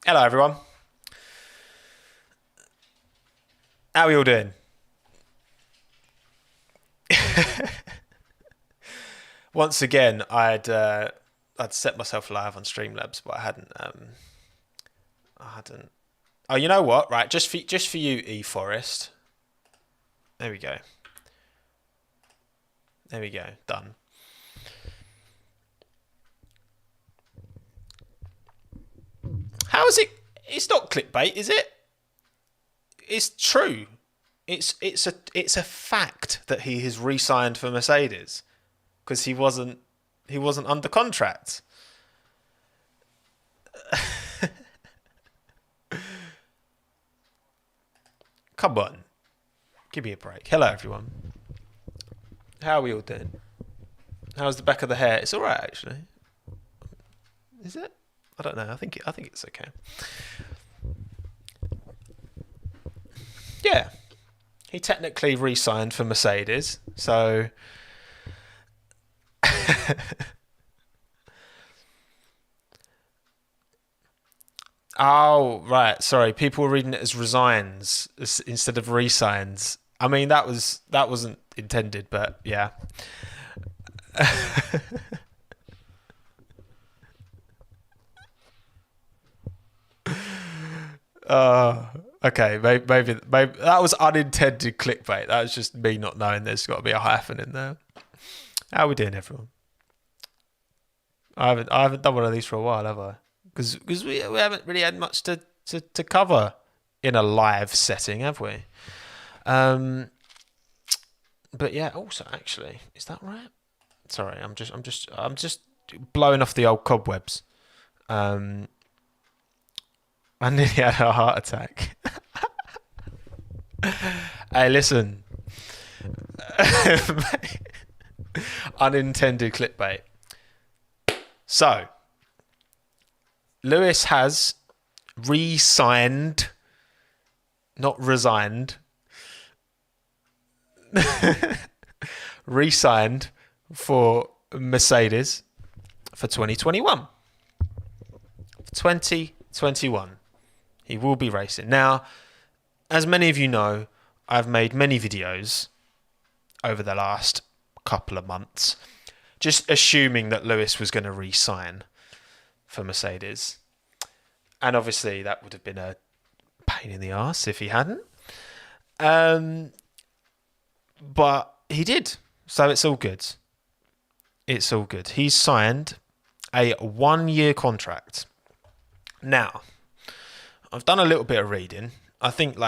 Hello, everyone. How are you all doing? Once again, I'd set myself live on Streamlabs, but I hadn't. Oh, you know what? Right, just for you, E Forest. There we go. There we go. Done. How is it? It's not clickbait, is it? It's true. It's a fact that he has re-signed for Mercedes because he wasn't under contract. Come on, give me a break. Hello, everyone. How are we all doing? How's the back of the hair? It's all right, actually. Is it? I don't know. I think it's okay. Yeah, he technically re-signed for Mercedes, so oh right, sorry. People were reading it as resigns instead of re-signs. I mean, that wasn't intended, but yeah. Uh, okay, maybe that was unintended clickbait. That was just me not knowing there's got to be a hyphen in there. How are we doing, everyone? I haven't done one of these for a while, have I? Because we haven't really had much to cover in a live setting, have we? Um, but yeah. Also, actually, is that right? Sorry, I'm just blowing off the old cobwebs. Um, I nearly had a heart attack. Hey, listen. Unintended clickbait. So, Lewis has re-signed, not resigned, re-signed for Mercedes for 2021. 2021. He will be racing. Now, as many of you know, I've made many videos over the last couple of months, just assuming that Lewis was going to re-sign for Mercedes. And obviously that would have been a pain in the arse if he hadn't. Um, but he did. So it's all good. It's all good. He's signed a 1-year contract. Now, I've done a little bit of reading. I think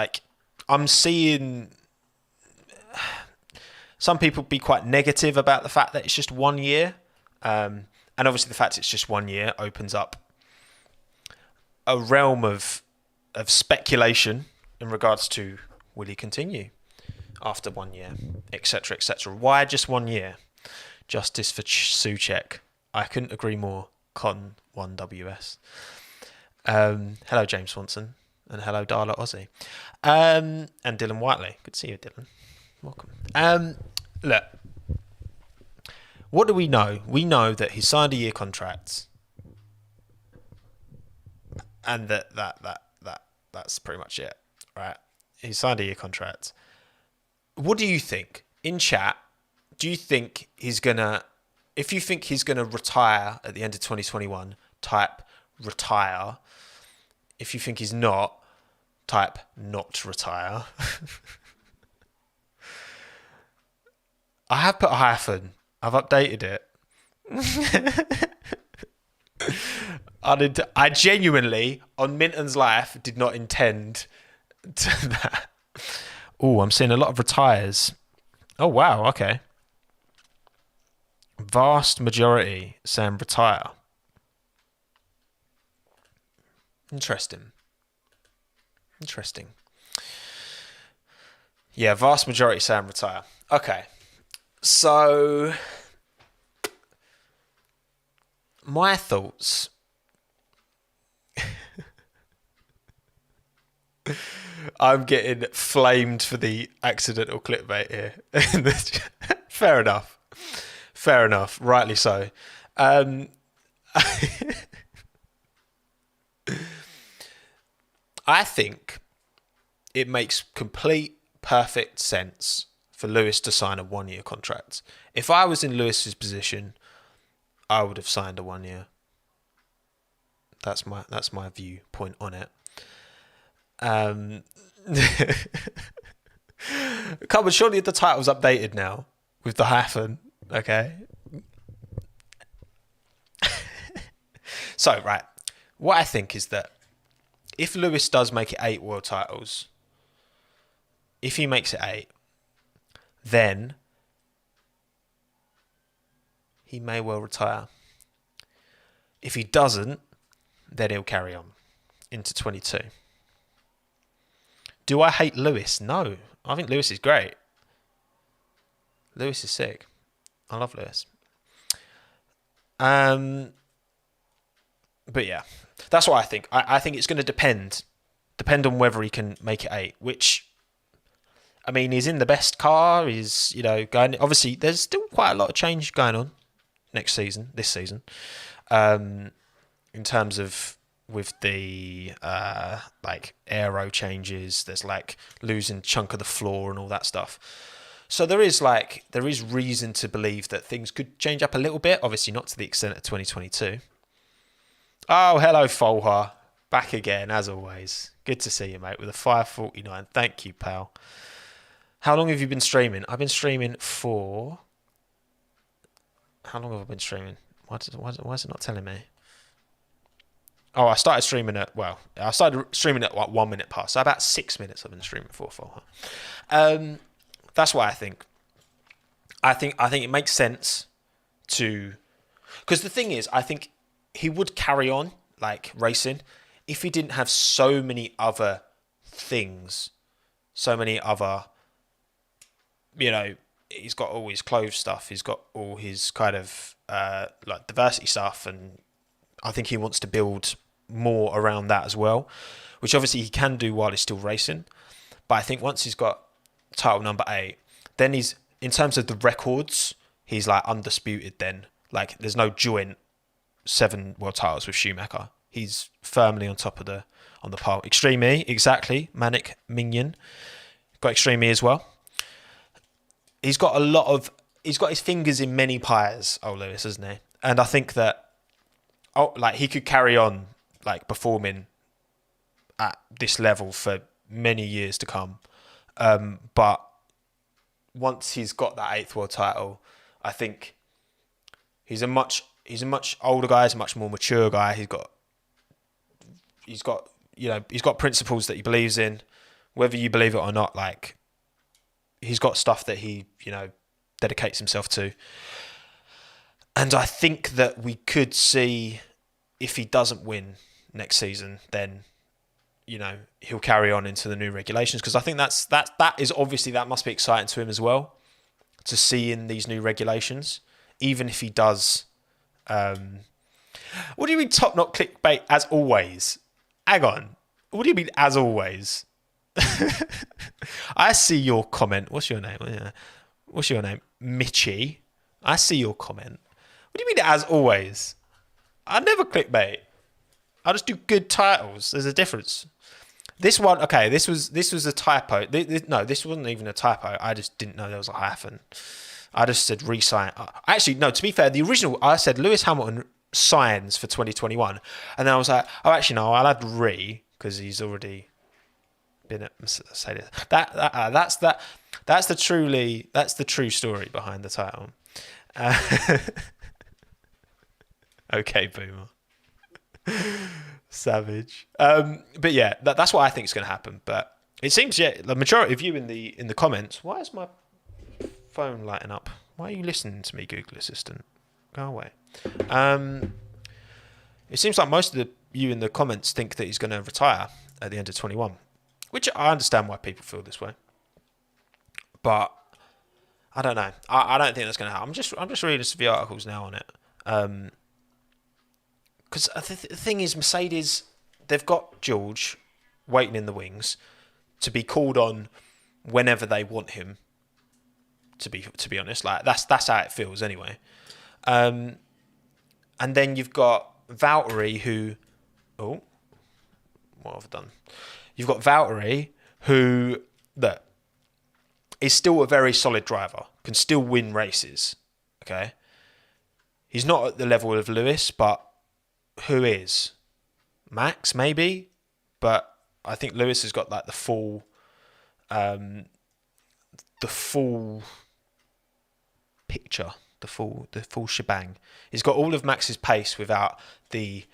I'm seeing some people be quite negative about the fact that it's just 1 year. And obviously the fact it's just 1 year opens up a realm of speculation in regards to will he continue after 1 year, etc., etc. Why just 1 year? Justice for Suchek. I couldn't agree more. Con 1WS. Hello, James Swanson. And hello, Darla Aussie. And Dylan Whiteley. Good to see you, Dylan. Welcome. Look, what do we know? We know that he signed a year contract, and that's pretty much it, right? He signed a year contract. What do you think in chat? Do you think he's gonna? If you think he's gonna retire at the end of 2021, type retire. If you think he's not, type not retire. I have put a hyphen. I've updated it. I genuinely, on Minton's life, did not intend to that. Oh, I'm seeing a lot of retires. Oh, wow. Okay. Vast majority saying retire. Interesting. Interesting. Yeah, vast majority saying retire. Okay. So, my thoughts. I'm getting flamed for the accidental clickbait here. Fair enough. Fair enough. Rightly so. Um, I think it makes complete, perfect sense for Lewis to sign a 1-year contract. If I was in Lewis's position, I would have signed a 1 year. That's my viewpoint on it. Come on, surely the title's updated now with the hyphen. Okay. So, right. What I think is that if Lewis does make it 8 world titles, if he makes it 8, then he may well retire. If he doesn't, then he'll carry on into 22. Do I hate Lewis? No. I think Lewis is great. Lewis is sick. I love Lewis. But yeah, that's what I think. I think it's going to depend on whether he can make it 8, which, I mean, he's in the best car. He's, going. Obviously, there's still quite a lot of change going on this season, in terms of with the aero changes. There's losing chunk of the floor and all that stuff. So there is reason to believe that things could change up a little bit. Obviously, not to the extent of 2022. Oh, hello, Folha. Back again, as always. Good to see you, mate, with a 549. Thank you, pal. How long have you been streaming? I've been streaming for... How long have I been streaming? Why is it not telling me? Oh, I started streaming at 1 minute past. So about 6 minutes I've been streaming for Folha. That's what I think. I think it makes sense to... Because the thing is, I think he would carry on racing if he didn't have so many other things, so many other, he's got all his clothes stuff, he's got all his kind of diversity stuff, and I think he wants to build more around that as well, which obviously he can do while he's still racing. But I think once he's got title number 8, then he's, in terms of the records, he's undisputed then. There's no joint 7 world titles with Schumacher. He's firmly on the pole. Extreme E, exactly. Manic Minion. Got Extreme E as well. He's got his fingers in many pies, Lewis, hasn't he? And I think that he could carry on performing at this level for many years to come. But once he's got that 8th world title, I think he's a much older guy. He's a much more mature guy. He's got principles that he believes in, whether you believe it or not. He's got stuff that he dedicates himself to, and I think that we could see, if he doesn't win next season, then he'll carry on into the new regulations, because I think that is obviously, that must be exciting to him as well, to see in these new regulations, even if he does. What do you mean top not clickbait as always? Hang on. What do you mean as always? I see your comment. What's your name? What's your name? Mitchie. I see your comment. What do you mean as always? I never clickbait. I just do good titles. There's a difference. This one, okay, this was a typo. No, this wasn't even a typo. I just didn't know there was a hyphen. I just said re-sign. Actually, no, to be fair, the original, I said Lewis Hamilton signs for 2021. And then I was like, oh, actually, no, I'll add because he's already been at Mercedes. That's the true story behind the title. Okay, Boomer. Savage. But yeah, that's what I think is going to happen. But it seems, the majority of you in the comments, why is my phone lighting up? Why are you listening to me, Google Assistant? Go away. It seems like most of you in the comments think that he's going to retire at the end of 21, which I understand why people feel this way. But I don't know. I don't think that's going to happen. I'm just reading some of the articles now on it. Because the thing is, Mercedes, they've got George waiting in the wings to be called on whenever they want him. To be honest, that's how it feels anyway. And then you've got Valtteri, who, what have I done? You've got Valtteri, who that is still a very solid driver, can still win races. Okay, he's not at the level of Lewis, but who is? Max maybe, but I think Lewis has got like the full picture, the full shebang. He's got all of Max's pace without the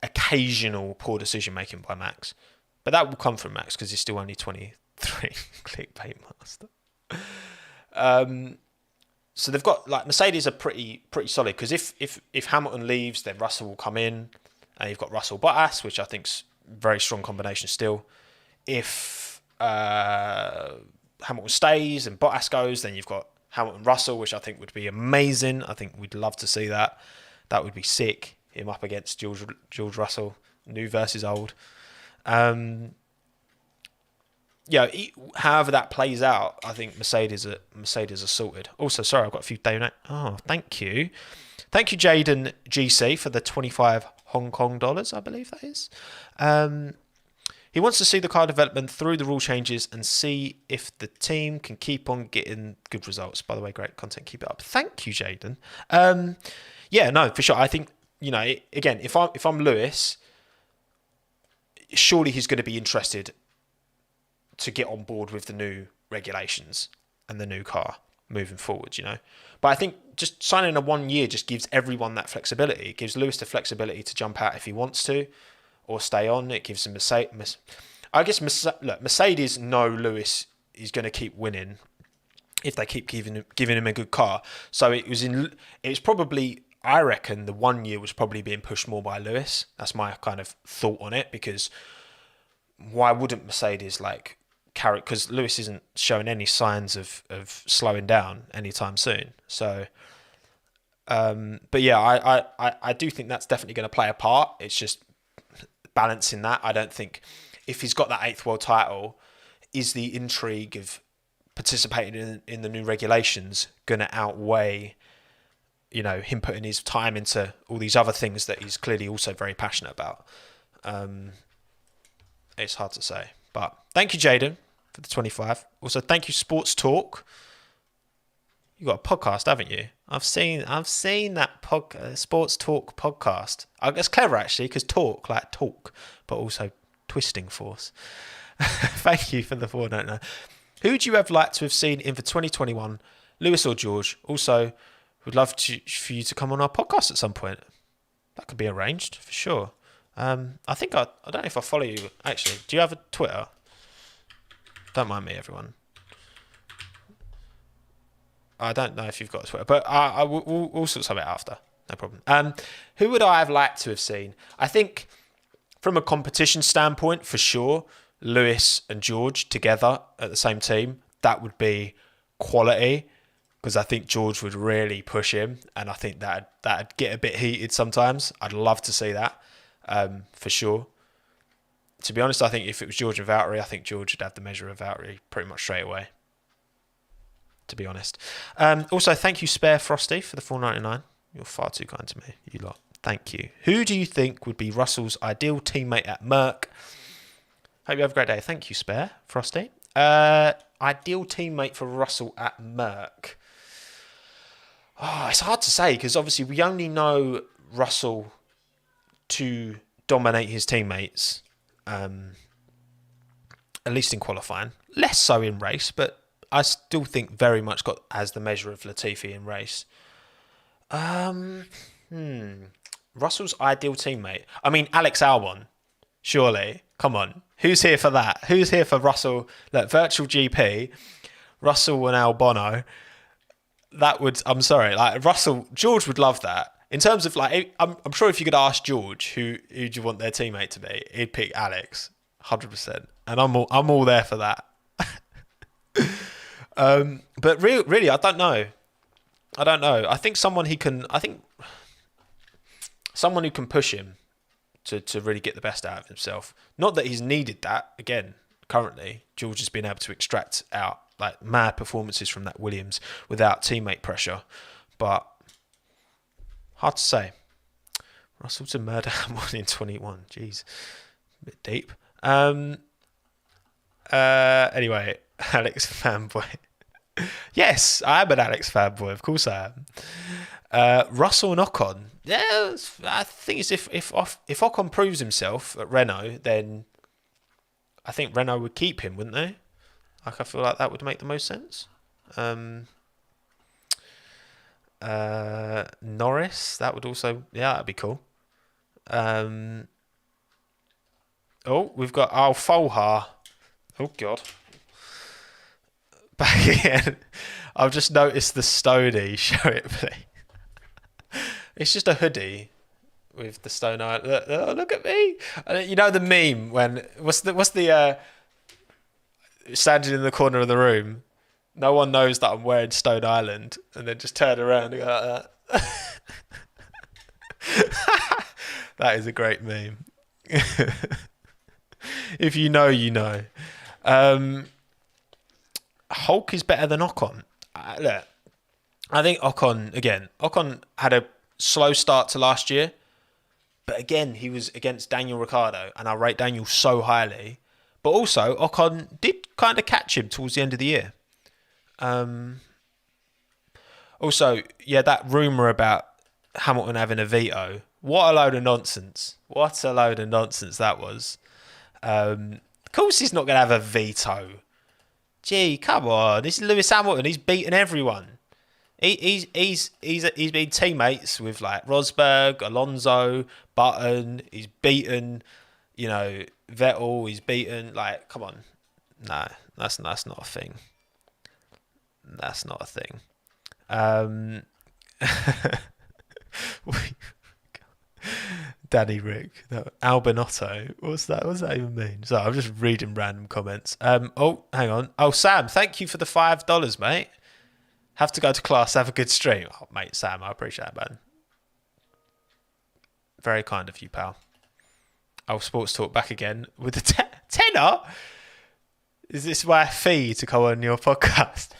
occasional poor decision making by Max, but that will come from Max because he's still only 23. Clickbait master. So they've got like Mercedes are pretty solid because if Hamilton leaves, then Russell will come in, and you've got Russell Bottas, which I think's a very strong combination still. If Hamilton stays and Bottas goes, then you've got Hamilton Russell, which I think would be amazing. I think we'd love to see that. That would be sick. Him up against George Russell, new versus old. However that plays out, I think Mercedes are sorted. Also, sorry, I've got a few donations. Oh, thank you, Jaden GC for the 25 Hong Kong dollars, I believe that is. He wants to see the car development through the rule changes and see if the team can keep on getting good results. By the way, great content. Keep it up. Thank you, Jaden. Yeah, no, for sure. I think, again, if I'm Lewis, surely he's going to be interested to get on board with the new regulations and the new car moving forward, But I think just signing a 1 year just gives everyone that flexibility. It gives Lewis the flexibility to jump out if he wants to, or stay on. It gives him Mercedes. Mercedes know Lewis is going to keep winning if they keep giving him a good car. So it was probably, I reckon, the 1 year was probably being pushed more by Lewis. That's my kind of thought on it, because why wouldn't Mercedes carry? Because Lewis isn't showing any signs of slowing down anytime soon. So, but yeah, I do think that's definitely going to play a part. It's just balancing that. I don't think if he's got that 8th world title, is the intrigue of participating in the new regulations going to outweigh, him putting his time into all these other things that he's clearly also very passionate about? It's hard to say. But thank you, Jaden, for the 25. Also, thank you, Sports Talk. You got a podcast, haven't you? I've seen that Sports Talk podcast. It's clever actually, because talk like talk, but also twisting force. Thank you for the 499. Who would you have liked to have seen in for 2021, Lewis or George? Also, would love for you to come on our podcast at some point. That could be arranged for sure. I think I don't know if I follow you actually. Do you have a Twitter? Don't mind me, everyone. I don't know if you've got a Twitter, but we'll sort something after. No problem. Who would I have liked to have seen? I think from a competition standpoint, for sure, Lewis and George together at the same team, that would be quality, because I think George would really push him, and I think that'd get a bit heated sometimes. I'd love to see that, for sure. To be honest, I think if it was George and Valtteri, I think George would have the measure of Valtteri pretty much straight away, to be honest. Also, thank you, Spare Frosty, for the $4.99. You're far too kind to me, you lot. Thank you. Who do you think would be Russell's ideal teammate at Merc? Hope you have a great day. Thank you, Spare Frosty. Ideal teammate for Russell at Merc. Oh, it's hard to say, because obviously we only know Russell to dominate his teammates, at least in qualifying. Less so in race, but I still think very much has the measure of Latifi in race. Russell's ideal teammate. I mean, Alex Albon, surely. Come on. Who's here for that? Who's here for Russell? Look, virtual GP, Russell and Albon. I'm sorry, George would love that. In terms of I'm sure if you could ask George who do you want their teammate to be, he'd pick Alex, 100%, and I'm all there for that. But really, I don't know. I think someone who can push him to really get the best out of himself. Not that he's needed that again. Currently, George has been able to extract out mad performances from that Williams without teammate pressure, but hard to say. Russell to murder Hamilton in 21. Jeez, a bit deep. Anyway, Alex fanboy. Yes, I am an Alex fanboy. Of course I am. Russell and Ocon. Yeah, I think it's if Ocon proves himself at Renault, then I think Renault would keep him, wouldn't they? Like, I feel like that would make the most sense. Norris, that would also, that'd be cool. We've got Folha. Oh God, back again. I've just noticed the Stoney. Show it, please. It's just a hoodie with the Stone Island. Look at me. You know the meme when what's the standing in the corner of the room. No one knows that I'm wearing Stone Island, and then just turn around and go like that. That is a great meme. If you know, you know. Hulk is better than Ocon. Look, I think Ocon had a slow start to last year, but again, he was against Daniel Ricciardo, and I rate Daniel so highly. But also, Ocon did kind of catch him towards the end of the year. Also, that rumour about Hamilton having a veto, what a load of nonsense. What a load of nonsense that was. Of course he's not going to have a veto. Gee, come on. This is Lewis Hamilton. He's beaten everyone. He's been teammates with like Rosberg, Alonso, Button. He's beaten, Vettel. He's beaten, like, come on. No, that's not a thing. That's not a thing. Danny Rick, Albinotto. What's that? What does that even mean? So I'm just reading random comments. Hang on. Oh, Sam, thank you for the $5, mate. Have to go to class. Have a good stream. Oh, mate, Sam, I appreciate it, man. Very kind of you, pal. Oh, Sports Talk back again with the tenner. Is this my fee to come on your podcast?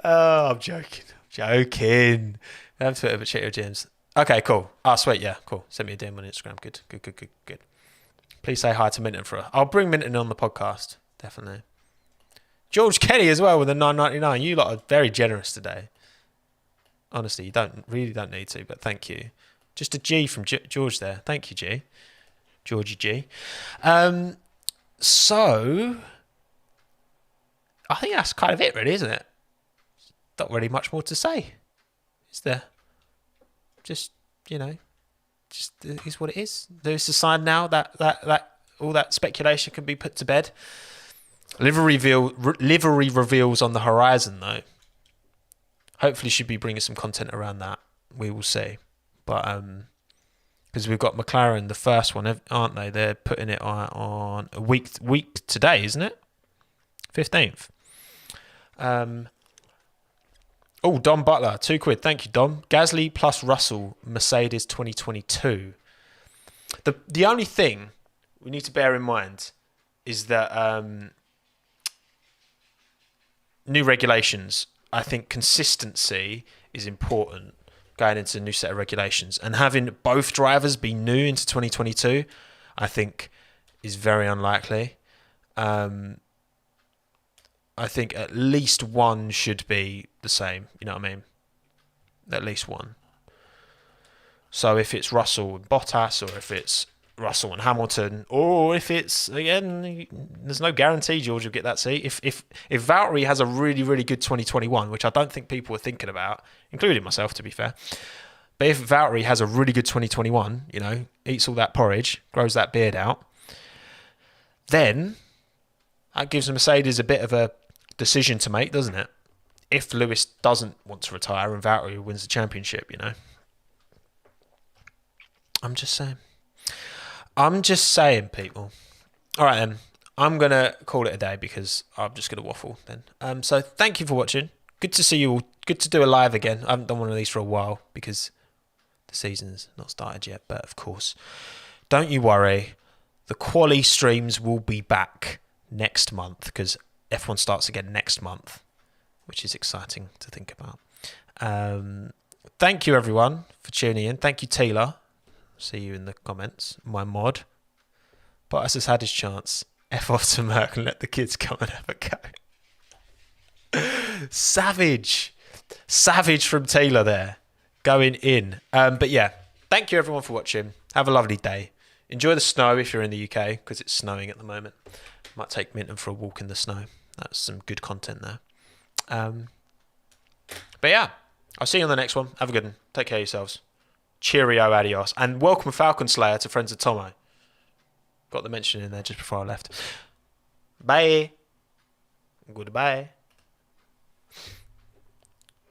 Oh, I'm joking. I'm Twitter, but check your DMs. Okay, cool. Oh, sweet, yeah, cool. Send me a DM on Instagram. Good. Please say hi to Minton for her. I'll bring Minton on the podcast, definitely. George Kenny as well with the $9.99. You lot are very generous today. Honestly, you don't need to, but thank you. Just a G from George there. Thank you, G. Georgie G. So I think that's kind of it, really, isn't it? Not really much more to say, is there? Just it is what it is. There's a sign now that all that speculation can be put to bed. Livery reveals on the horizon, though. Hopefully, should be bringing some content around that. We will see, but because we've got McLaren, the first one, aren't they? They're putting it on a week today, isn't it? 15th. Dom Butler, £2. Thank you, Dom. Gasly plus Russell, Mercedes 2022. The only thing we need to bear in mind is that new regulations. I think consistency is important going into a new set of regulations, and having both drivers be new into 2022, I think, is very unlikely. I think at least one should be the same. You know what I mean? At least one. So if it's Russell and Bottas, or if it's Russell and Hamilton, or if it's, again, there's no guarantee George will get that seat. If Valtteri has a really, really good 2021, which I don't think people are thinking about, including myself, to be fair, but if Valtteri has a really good 2021, eats all that porridge, grows that beard out, then that gives Mercedes a bit of a decision to make, doesn't it? If Lewis doesn't want to retire and Valtteri wins the championship, I'm just saying, people. All right, then. I'm going to call it a day because I'm just going to waffle then. So thank you for watching. Good to see you all. Good to do a live again. I haven't done one of these for a while because the season's not started yet. But of course, don't you worry. The quali streams will be back next month because F1 starts again next month, which is exciting to think about. Thank you, everyone, for tuning in. Thank you, Taylor. See you in the comments. My mod. Bottas has had his chance. F off to Merck and let the kids come and have a go. Savage. Savage from Taylor there. Going in. But yeah, thank you everyone for watching. Have a lovely day. Enjoy the snow if you're in the UK, because it's snowing at the moment. Might take Minton for a walk in the snow. That's some good content there. But yeah, I'll see you on the next one. Have a good one. Take care of yourselves. Cheerio, adios. And welcome Falcon Slayer to Friends of Tomo. Got the mention in there just before I left. Bye. Goodbye.